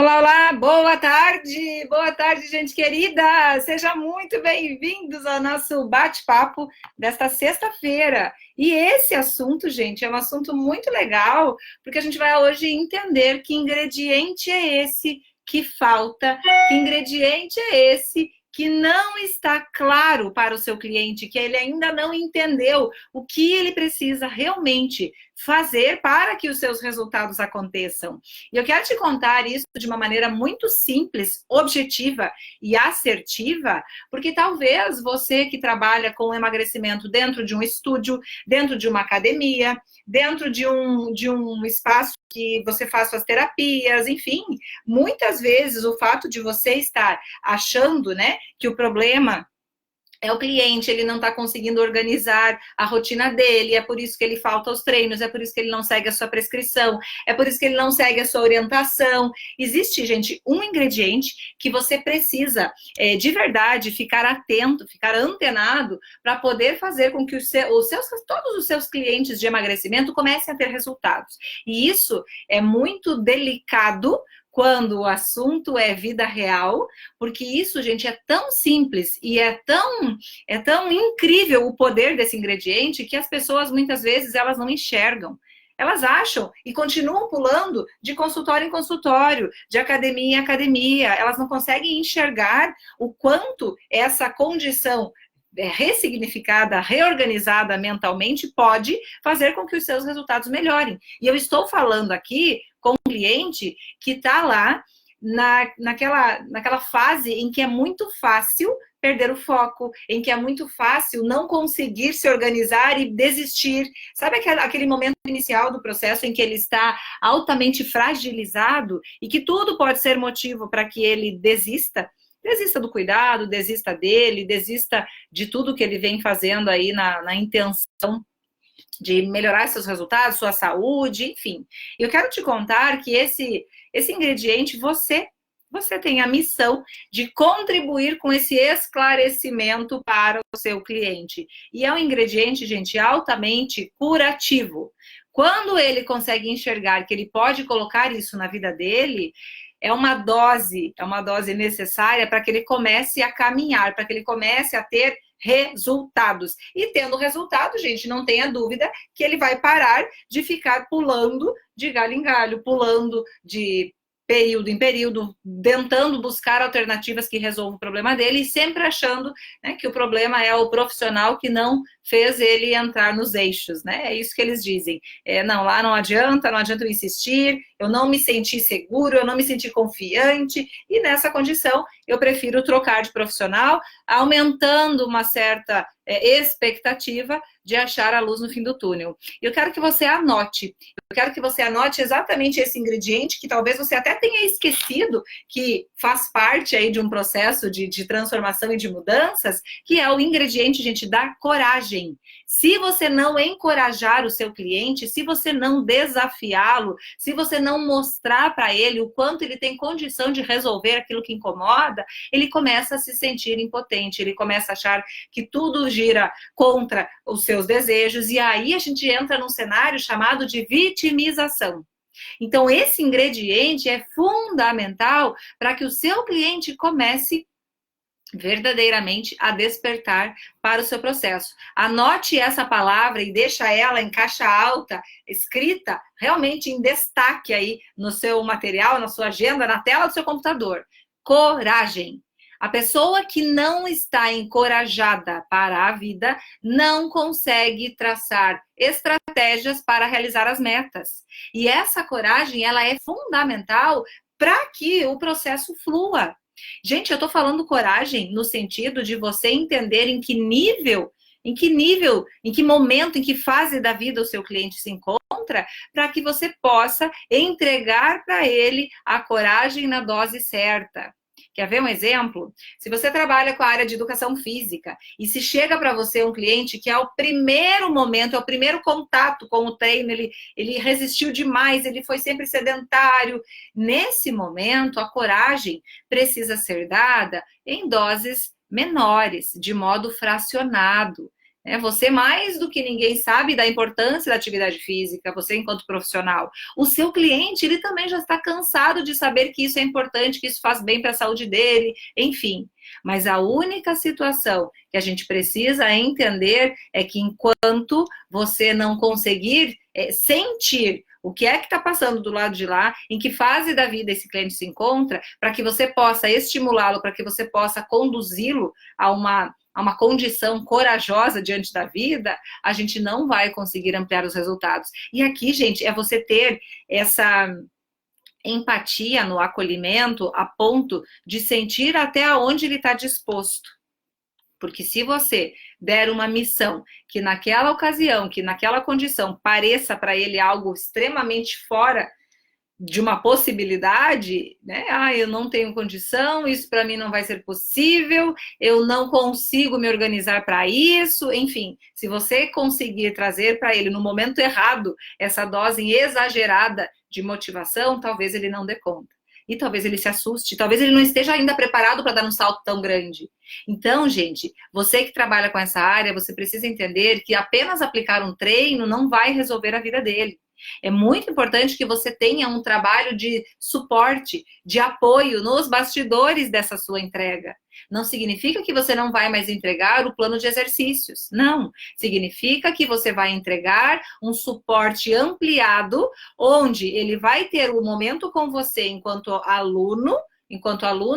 Olá, olá, boa tarde, gente querida. Sejam muito bem-vindos ao nosso bate-papo desta sexta-feira. E esse assunto, gente, é um assunto muito legal, porque a gente vai hoje entender que ingrediente é esse que falta, que ingrediente é esse que não está claro para o seu cliente, que ele ainda não entendeu o que ele precisa realmente fazer para que os seus resultados aconteçam. E eu quero te contar isso de uma maneira muito simples, objetiva e assertiva, porque talvez você que trabalha com emagrecimento dentro de um estúdio, dentro de uma academia, dentro de um espaço que você faz suas terapias, enfim, muitas vezes o fato de você estar achando, né, que o problema é o cliente, ele não está conseguindo organizar a rotina dele, é por isso que ele falta aos treinos, é por isso que ele não segue a sua prescrição, é por isso que ele não segue a sua orientação. Existe, gente, um ingrediente que você precisa, de verdade, ficar atento, ficar antenado, para poder fazer com que todos os seus clientes de emagrecimento comecem a ter resultados. E isso é muito delicado, quando o assunto é vida real, porque isso, gente, é tão simples e é tão incrível o poder desse ingrediente que as pessoas, muitas vezes, elas não enxergam. Elas acham e continuam pulando de consultório em consultório, de academia em academia. Elas não conseguem enxergar o quanto essa condição ressignificada, reorganizada mentalmente, pode fazer com que os seus resultados melhorem. E eu estou falando aqui com um cliente que está lá naquela fase em que é muito fácil perder o foco, em que é muito fácil não conseguir se organizar e desistir. Sabe aquele momento inicial do processo em que ele está altamente fragilizado e que tudo pode ser motivo para que ele desista? Desista do cuidado, desista dele, desista de tudo que ele vem fazendo aí na intenção de melhorar seus resultados, sua saúde, enfim. Eu quero te contar que esse ingrediente, você tem a missão de contribuir com esse esclarecimento para o seu cliente. E é um ingrediente, gente, altamente curativo. Quando ele consegue enxergar que ele pode colocar isso na vida dele, é uma dose necessária para que ele comece a caminhar, para que ele comece a ter resultados. E tendo resultado, gente, não tenha dúvida que ele vai parar de ficar pulando de galho em galho, pulando de período em período, tentando buscar alternativas que resolvam o problema dele e sempre achando, né, que o problema é o profissional que não fez ele entrar nos eixos, né? É isso que eles dizem. Não, lá não adianta eu insistir, eu não me senti seguro, eu não me senti confiante, e nessa condição eu prefiro trocar de profissional, aumentando uma certa expectativa de achar a luz no fim do túnel. Eu quero que você anote exatamente esse ingrediente que talvez você até tenha esquecido, que faz parte aí de um processo de transformação e de mudanças, que é o ingrediente, gente, da coragem. Se você não encorajar o seu cliente, se você não desafiá-lo, se você não mostrar para ele o quanto ele tem condição de resolver aquilo que incomoda, ele começa a se sentir impotente, ele começa a achar que tudo gira contra os seus desejos, e aí a gente entra num cenário chamado de vitimização. Então, esse ingrediente é fundamental para que o seu cliente comece verdadeiramente a despertar para o seu processo. Anote essa palavra e deixa ela em caixa alta, escrita realmente em destaque aí no seu material, na sua agenda, na tela do seu computador. Coragem. A pessoa que não está encorajada para a vida não consegue traçar estratégias para realizar as metas. E essa coragem, ela é fundamental para que o processo flua. Gente, eu tô falando coragem no sentido de você entender em que nível, em que momento, em que fase da vida o seu cliente se encontra, para que você possa entregar para ele a coragem na dose certa. Quer ver um exemplo? Se você trabalha com a área de educação física e se chega para você um cliente que é o primeiro momento, é o primeiro contato com o treino, ele resistiu demais, ele foi sempre sedentário. Nesse momento, a coragem precisa ser dada em doses menores, de modo fracionado. né? Você mais do que ninguém sabe da importância da atividade física, você enquanto profissional. O seu cliente, ele também já está cansado de saber que isso é importante, que isso faz bem para a saúde dele, enfim. Mas a única situação que a gente precisa entender é que enquanto você não conseguir sentir o que é que está passando do lado de lá, em que fase da vida esse cliente se encontra, para que você possa estimulá-lo, para que você possa conduzi-lo a uma condição corajosa diante da vida, a gente não vai conseguir ampliar os resultados. E aqui, gente, é você ter essa empatia no acolhimento a ponto de sentir até onde ele está disposto. Porque se você der uma missão que naquela ocasião, que naquela condição pareça para ele algo extremamente fora de uma possibilidade, né? Ah, eu não tenho condição, isso para mim não vai ser possível, eu não consigo me organizar para isso, enfim, se você conseguir trazer para ele no momento errado essa dose exagerada de motivação, talvez ele não dê conta. E talvez ele se assuste, talvez ele não esteja ainda preparado para dar um salto tão grande. Então, gente, você que trabalha com essa área, você precisa entender que apenas aplicar um treino não vai resolver a vida dele. É muito importante que você tenha um trabalho de suporte, de apoio nos bastidores dessa sua entrega. Não significa que você não vai mais entregar o plano de exercícios. Não. Significa que você vai entregar um suporte ampliado, onde ele vai ter o momento com você enquanto aluno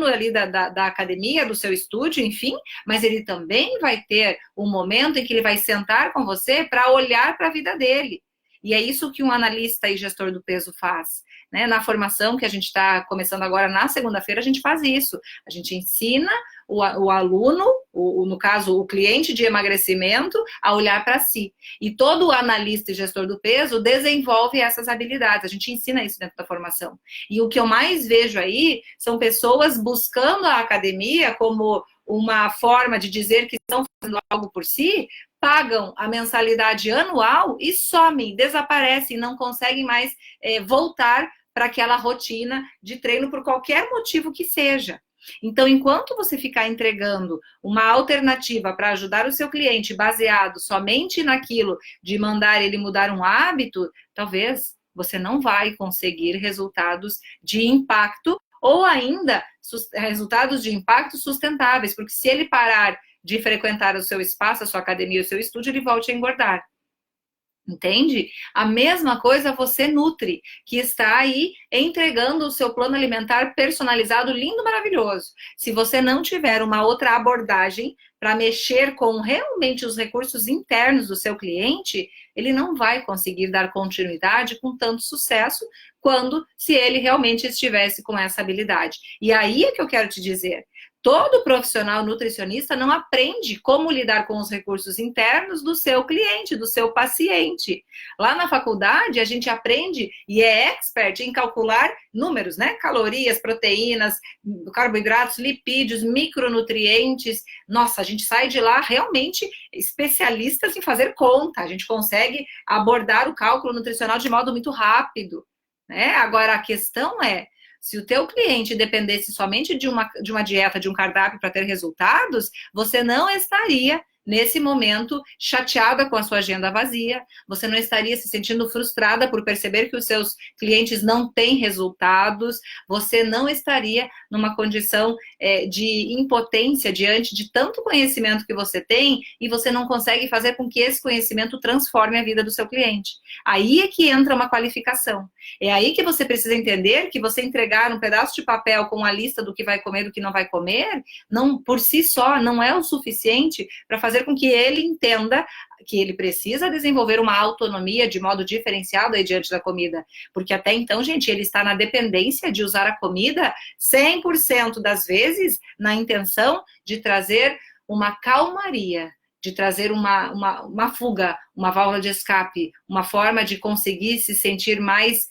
ali da academia, do seu estúdio, enfim, mas ele também vai ter um momento em que ele vai sentar com você para olhar para a vida dele. E é isso que um analista e gestor do peso faz, né? Na formação que a gente está começando agora na segunda-feira, a gente faz isso. A gente ensina o aluno, no caso, o cliente de emagrecimento, a olhar para si. E todo analista e gestor do peso desenvolve essas habilidades. A gente ensina isso dentro da formação. E o que eu mais vejo aí são pessoas buscando a academia como uma forma de dizer que estão fazendo algo por si, pagam a mensalidade anual e somem, desaparecem, não conseguem mais voltar para aquela rotina de treino por qualquer motivo que seja. Então, enquanto você ficar entregando uma alternativa para ajudar o seu cliente baseado somente naquilo de mandar ele mudar um hábito, talvez você não vai conseguir resultados de impacto ou ainda resultados de impacto sustentáveis, porque se ele parar de frequentar o seu espaço, a sua academia, o seu estúdio, ele volte a engordar. Entende? A mesma coisa você nutri, que está aí entregando o seu plano alimentar personalizado, lindo, maravilhoso. Se você não tiver uma outra abordagem para mexer com realmente os recursos internos do seu cliente, ele não vai conseguir dar continuidade com tanto sucesso quando se ele realmente estivesse com essa habilidade. E aí é que eu quero te dizer. Todo profissional nutricionista não aprende como lidar com os recursos internos do seu cliente, do seu paciente. Lá na faculdade, a gente aprende e é expert em calcular números, né? Calorias, proteínas, carboidratos, lipídios, micronutrientes. Nossa, a gente sai de lá realmente especialistas em fazer conta. A gente consegue abordar o cálculo nutricional de modo muito rápido, né? Agora, a questão é, se o teu cliente dependesse somente de uma dieta, de um cardápio para ter resultados, você não estaria, nesse momento, chateada com a sua agenda vazia, você não estaria se sentindo frustrada por perceber que os seus clientes não têm resultados, você não estaria numa condição de impotência diante de tanto conhecimento que você tem e você não consegue fazer com que esse conhecimento transforme a vida do seu cliente. Aí é que entra uma qualificação. É aí que você precisa entender que você entregar um pedaço de papel com a lista do que vai comer, do que não vai comer, não, por si só, não é o suficiente para fazer com que ele entenda que ele precisa desenvolver uma autonomia de modo diferenciado aí diante da comida. Porque até então, gente, ele está na dependência de usar a comida 100% das vezes na intenção de trazer uma calmaria, de trazer uma fuga, uma válvula de escape, uma forma de conseguir se sentir mais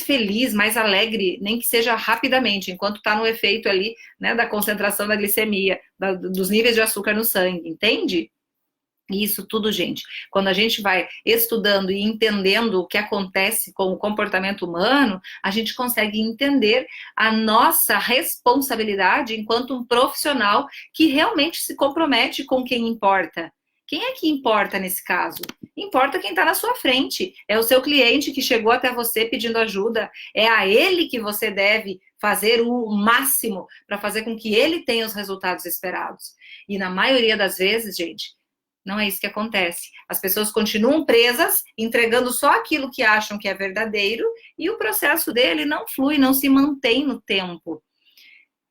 feliz, mais alegre, nem que seja rapidamente, enquanto está no efeito ali, né, da concentração da glicemia, dos níveis de açúcar no sangue, entende? Isso tudo, gente, quando a gente vai estudando e entendendo o que acontece com o comportamento humano, a gente consegue entender a nossa responsabilidade enquanto um profissional que realmente se compromete com quem importa. Quem é que importa nesse caso? Importa quem está na sua frente. É o seu cliente que chegou até você pedindo ajuda. É a ele que você deve fazer o máximo para fazer com que ele tenha os resultados esperados. E na maioria das vezes, gente, não é isso que acontece. As pessoas continuam presas, entregando só aquilo que acham que é verdadeiro, e o processo dele não flui, não se mantém no tempo.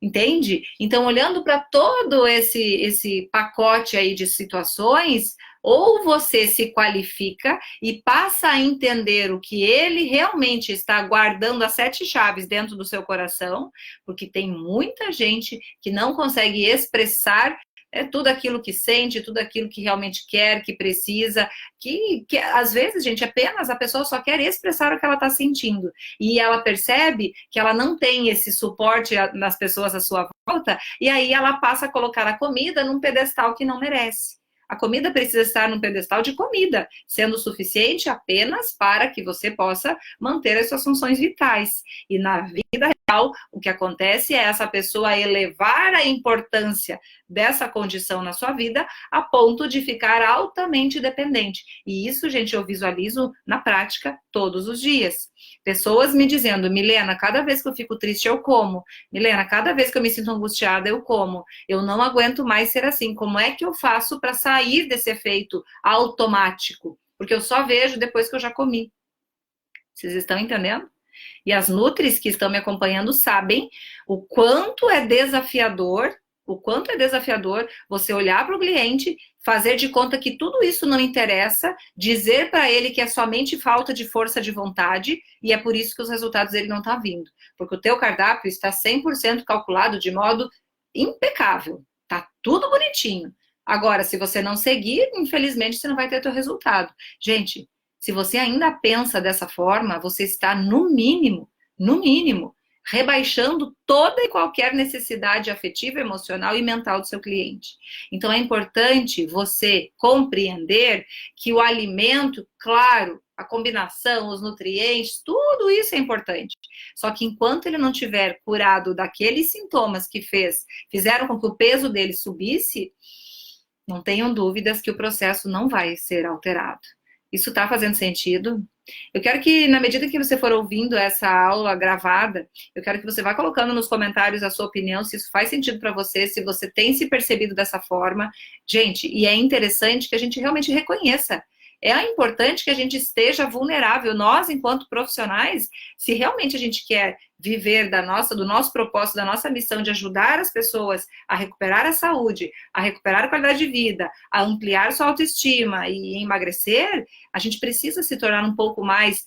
Entende? Então, olhando para todo esse pacote aí de situações, ou você se qualifica e passa a entender o que ele realmente está guardando as 7 chaves dentro do seu coração, porque tem muita gente que não consegue expressar tudo aquilo que sente, tudo aquilo que realmente quer, que precisa, que às vezes, gente, apenas a pessoa só quer expressar o que ela está sentindo. E ela percebe que ela não tem esse suporte nas pessoas à sua volta, e aí ela passa a colocar a comida num pedestal que não merece. A comida precisa estar num pedestal de comida, sendo suficiente apenas para que você possa manter as suas funções vitais. E na vida real, o que acontece é essa pessoa elevar a importância dessa condição na sua vida a ponto de ficar altamente dependente. E isso, gente, eu visualizo na prática todos os dias. Pessoas me dizendo: Milena, cada vez que eu fico triste, eu como. Milena, cada vez que eu me sinto angustiada, eu como. Eu não aguento mais ser assim. Como é que eu faço para sair desse efeito automático? Porque eu só vejo depois que eu já comi. Vocês estão entendendo? E as nutris que estão me acompanhando sabem o quanto é desafiador você olhar para o cliente, fazer de conta que tudo isso não interessa, dizer para ele que é somente falta de força de vontade, e é por isso que os resultados dele não estão vindo. Porque o teu cardápio está 100% calculado de modo impecável. Tá tudo bonitinho. Agora, se você não seguir, infelizmente, você não vai ter teu resultado. Gente, se você ainda pensa dessa forma, você está, no mínimo, rebaixando toda e qualquer necessidade afetiva, emocional e mental do seu cliente. Então, é importante você compreender que o alimento, claro, a combinação, os nutrientes, tudo isso é importante. Só que enquanto ele não tiver curado daqueles sintomas que fizeram com que o peso dele subisse, não tenham dúvidas que o processo não vai ser alterado. Isso está fazendo sentido? Eu quero que, na medida que você for ouvindo essa aula gravada, eu quero que você vá colocando nos comentários a sua opinião, se isso faz sentido para você, se você tem se percebido dessa forma. Gente, e é interessante que a gente realmente reconheça. É importante que a gente esteja vulnerável. Nós, enquanto profissionais, se realmente a gente quer viver do nosso propósito, da nossa missão de ajudar as pessoas a recuperar a saúde, a recuperar a qualidade de vida, a ampliar sua autoestima e emagrecer, a gente precisa se tornar um pouco mais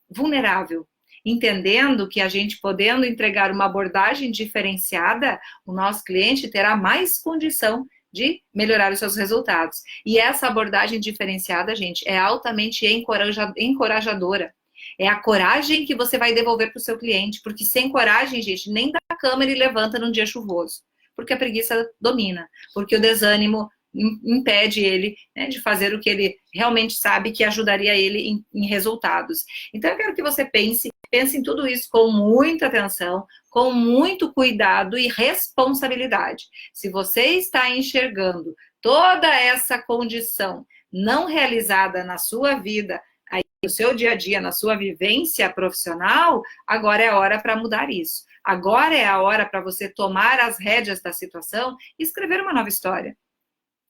vulnerável, entendendo que a gente podendo entregar uma abordagem diferenciada, o nosso cliente terá mais condição de melhorar os seus resultados. E essa abordagem diferenciada, gente, é altamente encorajadora. É a coragem que você vai devolver para o seu cliente, porque sem coragem, gente, nem da cama ele levanta num dia chuvoso, porque a preguiça domina, porque o desânimo impede ele, né, de fazer o que ele realmente sabe que ajudaria ele em resultados. Então, eu quero que você pense em tudo isso com muita atenção, com muito cuidado e responsabilidade. Se você está enxergando toda essa condição não realizada na sua vida, aí, no seu dia a dia, na sua vivência profissional, agora é a hora para mudar isso. Agora é a hora para você tomar as rédeas da situação e escrever uma nova história.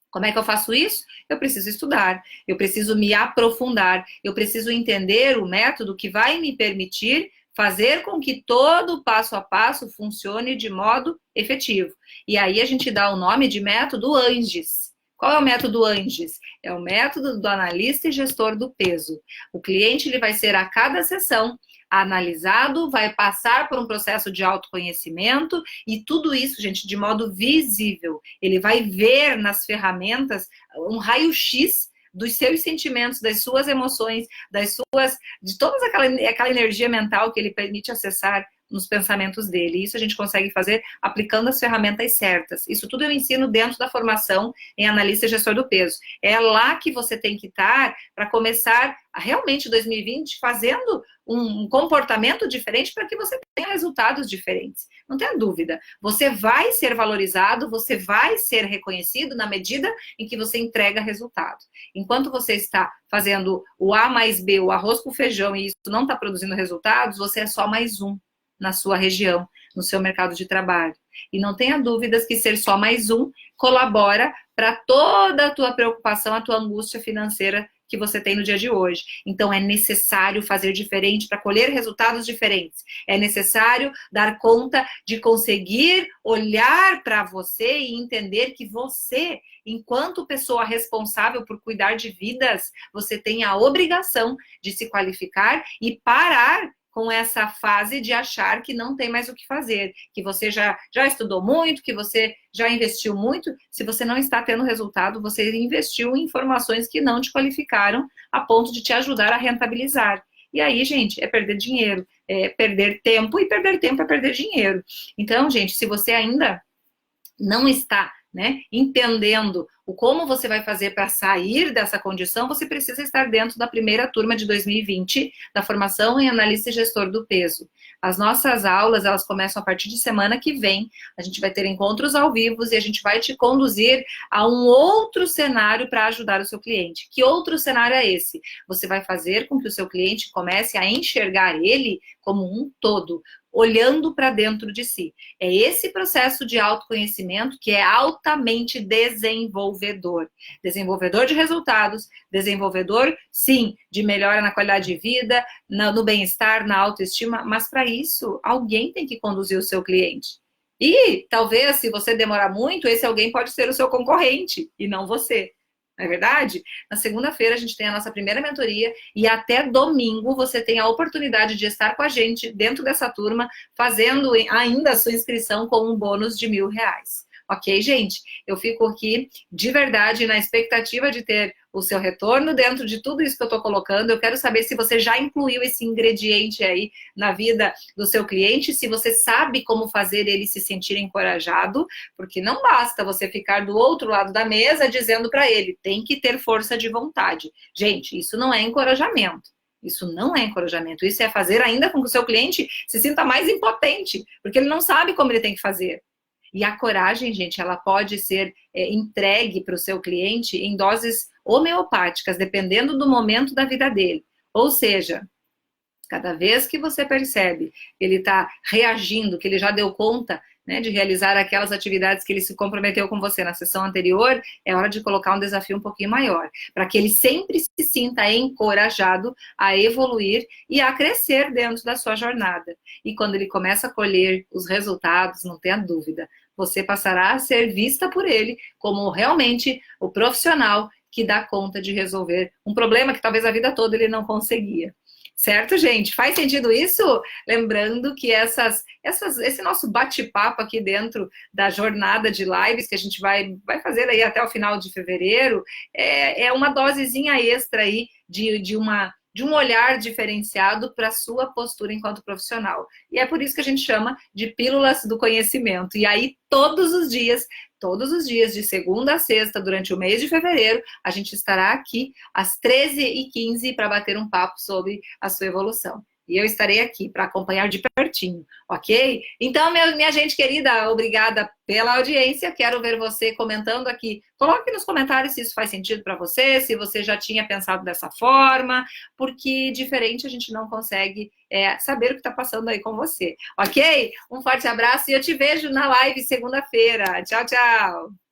Como é que eu faço isso? Eu preciso estudar, eu preciso me aprofundar, eu preciso entender o método que vai me permitir fazer com que todo o passo a passo funcione de modo efetivo. E aí a gente dá o nome de método ANGES. Qual é o método ANGES? É o método do analista e gestor do peso. O cliente ele vai ser a cada sessão analisado, vai passar por um processo de autoconhecimento e tudo isso, gente, de modo visível. Ele vai ver nas ferramentas um raio-x dos seus sentimentos, das suas emoções, de toda aquela energia mental que ele permite acessar nos pensamentos dele. Isso a gente consegue fazer aplicando as ferramentas certas. Isso tudo eu ensino dentro da formação em analista e gestor do peso. É lá que você tem que estar para começar a realmente 2020 fazendo um comportamento diferente para que você tenha resultados diferentes. Não tenha dúvida. Você vai ser valorizado, você vai ser reconhecido na medida em que você entrega resultado. Enquanto você está fazendo o A mais B, o arroz com feijão, e isso não está produzindo resultados, você é só mais um na sua região, no seu mercado de trabalho. E não tenha dúvidas que ser só mais um colabora para toda a tua preocupação, a tua angústia financeira que você tem no dia de hoje. Então, é necessário fazer diferente para colher resultados diferentes. É necessário dar conta de conseguir olhar para você e entender que você, enquanto pessoa responsável por cuidar de vidas, você tem a obrigação de se qualificar e parar com essa fase de achar que não tem mais o que fazer, que você já estudou muito, que você já investiu muito. Se você não está tendo resultado, você investiu em informações que não te qualificaram a ponto de te ajudar a rentabilizar. E aí, gente, é perder dinheiro, é perder tempo, e perder tempo é perder dinheiro. Então, gente, se você ainda não está, né, entendendo o como você vai fazer para sair dessa condição, você precisa estar dentro da primeira turma de 2020 da formação em analista e gestor do peso. As nossas aulas, elas começam a partir de semana que vem. A gente vai ter encontros ao vivo e a gente vai te conduzir a um outro cenário para ajudar o seu cliente. Que outro cenário é esse? Você vai fazer com que o seu cliente comece a enxergar ele como um todo, olhando para dentro de si. É esse processo de autoconhecimento que é altamente desenvolvedor. Desenvolvedor de resultados, desenvolvedor, sim, de melhora na qualidade de vida, no bem-estar, na autoestima, mas para isso, alguém tem que conduzir o seu cliente. E talvez, se você demorar muito, esse alguém pode ser o seu concorrente e não você. Não é verdade? Na segunda-feira a gente tem a nossa primeira mentoria e até domingo você tem a oportunidade de estar com a gente dentro dessa turma, fazendo ainda a sua inscrição com um bônus de R$1.000. Ok, gente? Eu fico aqui de verdade na expectativa de ter o seu retorno dentro de tudo isso que eu estou colocando. Eu quero saber se você já incluiu esse ingrediente aí na vida do seu cliente, se você sabe como fazer ele se sentir encorajado, porque não basta você ficar do outro lado da mesa dizendo para ele, tem que ter força de vontade. Gente, isso não é encorajamento. Isso não é encorajamento. Isso é fazer ainda com que o seu cliente se sinta mais impotente, porque ele não sabe como ele tem que fazer. E a coragem, gente, ela pode ser entregue para o seu cliente em doses homeopáticas, dependendo do momento da vida dele. Ou seja, cada vez que você percebe que ele está reagindo, que ele já deu conta, né, de realizar aquelas atividades que ele se comprometeu com você na sessão anterior, é hora de colocar um desafio um pouquinho maior, para que ele sempre se sinta encorajado a evoluir e a crescer dentro da sua jornada. E quando ele começa a colher os resultados, não tenha dúvida, você passará a ser vista por ele como realmente o profissional que dá conta de resolver um problema que talvez a vida toda ele não conseguia. Certo, gente? Faz sentido isso? Lembrando que esse nosso bate-papo aqui dentro da jornada de lives que a gente vai fazer aí até o final de fevereiro é uma dosezinha extra aí de um olhar diferenciado para a sua postura enquanto profissional. E é por isso que a gente chama de pílulas do conhecimento. E aí, todos os dias, de segunda a sexta, durante o mês de fevereiro, a gente estará aqui às 13h15 para bater um papo sobre a sua evolução. E eu estarei aqui para acompanhar de pertinho, ok? Então, minha gente querida, obrigada pela audiência. Quero ver você comentando aqui. Coloque nos comentários se isso faz sentido para você, se você já tinha pensado dessa forma, porque diferente a gente não consegue saber o que está passando aí com você, ok? Um forte abraço e eu te vejo na live segunda-feira. Tchau, tchau!